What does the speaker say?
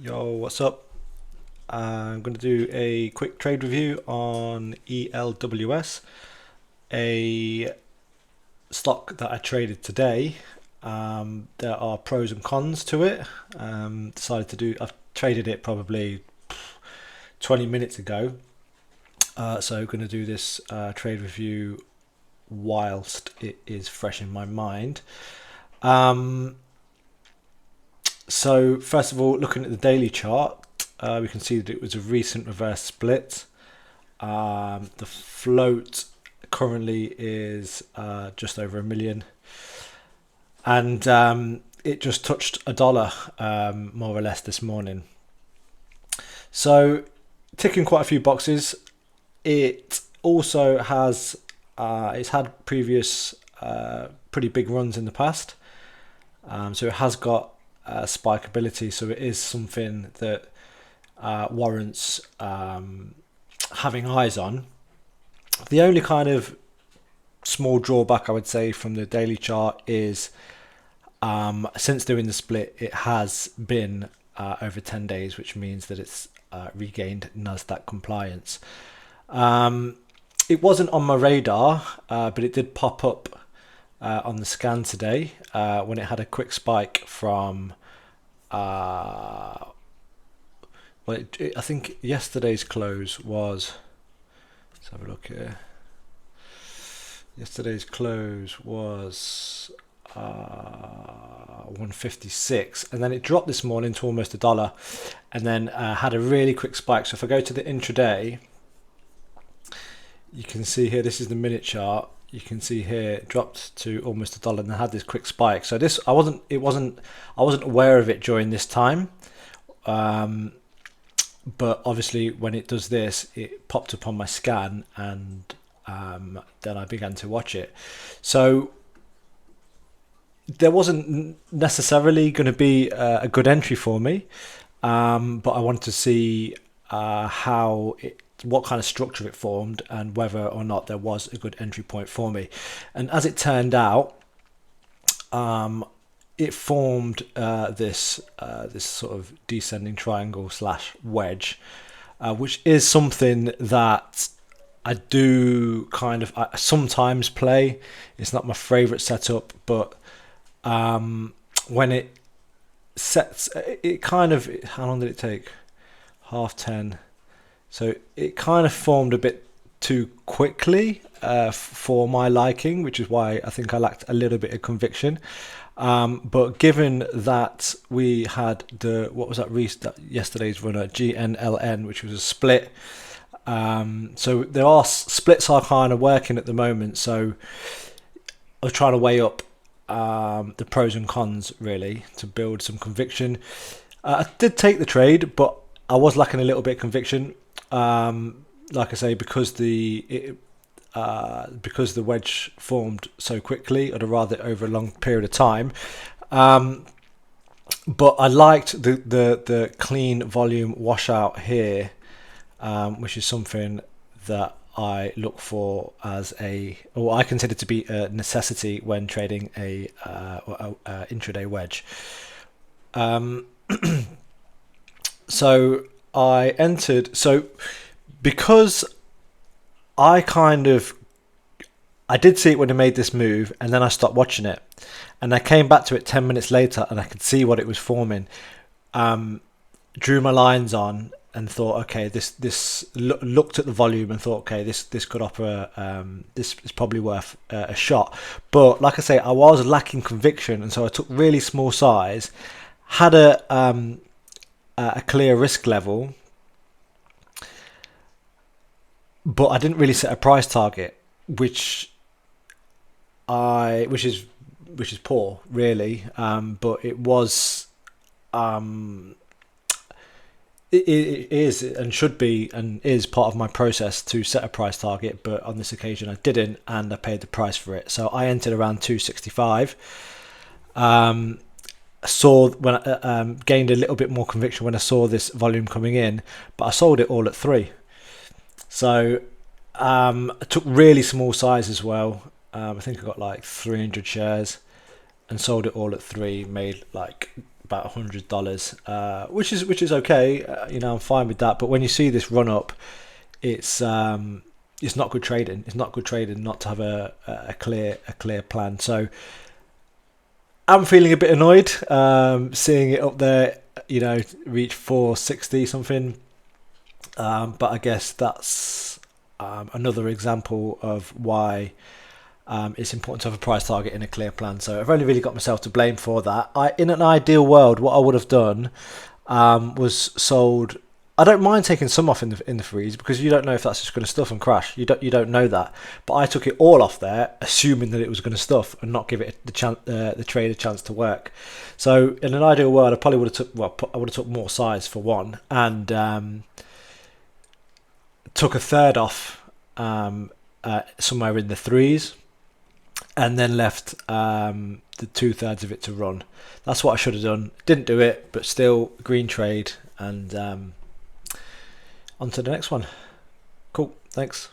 Yo, what's up? I'm going to do a quick trade review on ELWS, a stock that I traded today. There are pros and cons to it. I've traded it probably 20 minutes ago. So going to do this trade review whilst it is fresh in my mind. So first of all, looking at the daily chart, we can see that it was a recent reverse split. The float currently is just over 1 million, and it just touched $1 more or less this morning. So ticking quite a few boxes. It also has it's had previous pretty big runs in the past, so it has got spike ability, so it is something that warrants having eyes on. The only kind of small drawback I would say from the daily chart is since doing the split, it has been over 10 days, which means that it's regained NASDAQ compliance. It wasn't on my radar, but it did pop up on the scan today when it had a quick spike from I think yesterday's close was, let's have a look here. Yesterday's close was 156, and then it dropped this morning to almost $1, and then had a really quick spike. So if I go to the intraday, you can see here, this is the minute chart. You can see here it dropped to almost $1 and then had this quick spike. So this I wasn't aware of it during this time, but obviously when it does this, it popped up on my scan, and then I began to watch it. So there wasn't necessarily going to be a good entry for me, but I wanted to see what kind of structure it formed and whether or not there was a good entry point for me. And as it turned out, it formed this sort of descending triangle / wedge, which is something that I do I sometimes play. It's not my favorite setup, but when it sets, it kind of, how long did it take? 10:30. So it kind of formed a bit too quickly for my liking, which is why I think I lacked a little bit of conviction. But given that we had yesterday's runner, GNLN, which was a split. So there are splits are kind of working at the moment. So I was trying to weigh up the pros and cons really to build some conviction. I did take the trade, but I was lacking a little bit of conviction. Like I say, because the wedge formed so quickly, I'd have rather it over a long period of time. But I liked the clean volume washout here, which is something that I look for or I consider to be a necessity when trading a intraday wedge. So I entered, because I did see it when it made this move, and then I stopped watching it, and I came back to it 10 minutes later and I could see what it was forming. Drew my lines on and thought, okay, this looked at the volume and thought, okay, this could offer this is probably worth a shot. But like I say, I was lacking conviction, and so I took really small size, had a clear risk level, but I didn't really set a price target, which is poor really. But it was it is and should be and is part of my process to set a price target, but on this occasion I didn't, and I paid the price for it. So I entered around 265. Saw when I gained a little bit more conviction when I saw this volume coming in, but I sold it all at 3. So I took really small size as well. I think I got like 300 shares and sold it all at 3, made like about $100, which is okay. You know, I'm fine with that. But when you see this run up, it's not good trading. It's not good trading not to have a clear plan. So I'm feeling a bit annoyed seeing it up there. You know, reach 460 something. But I guess that's another example of why it's important to have a price target in a clear plan. So I've only really got myself to blame for that. In an ideal world, what I would have done was sold. I don't mind taking some off in the freeze, because you don't know if that's just going to stuff and crash. You don't know that. But I took it all off there, assuming that it was going to stuff and not give it the trade a chance to work. So in an ideal world, I probably would have took more size for one, and took a third off somewhere in the threes, and then left the 2/3 of it to run. That's what I should have done. Didn't do it, but still green trade, and on to the next one. Cool, thanks.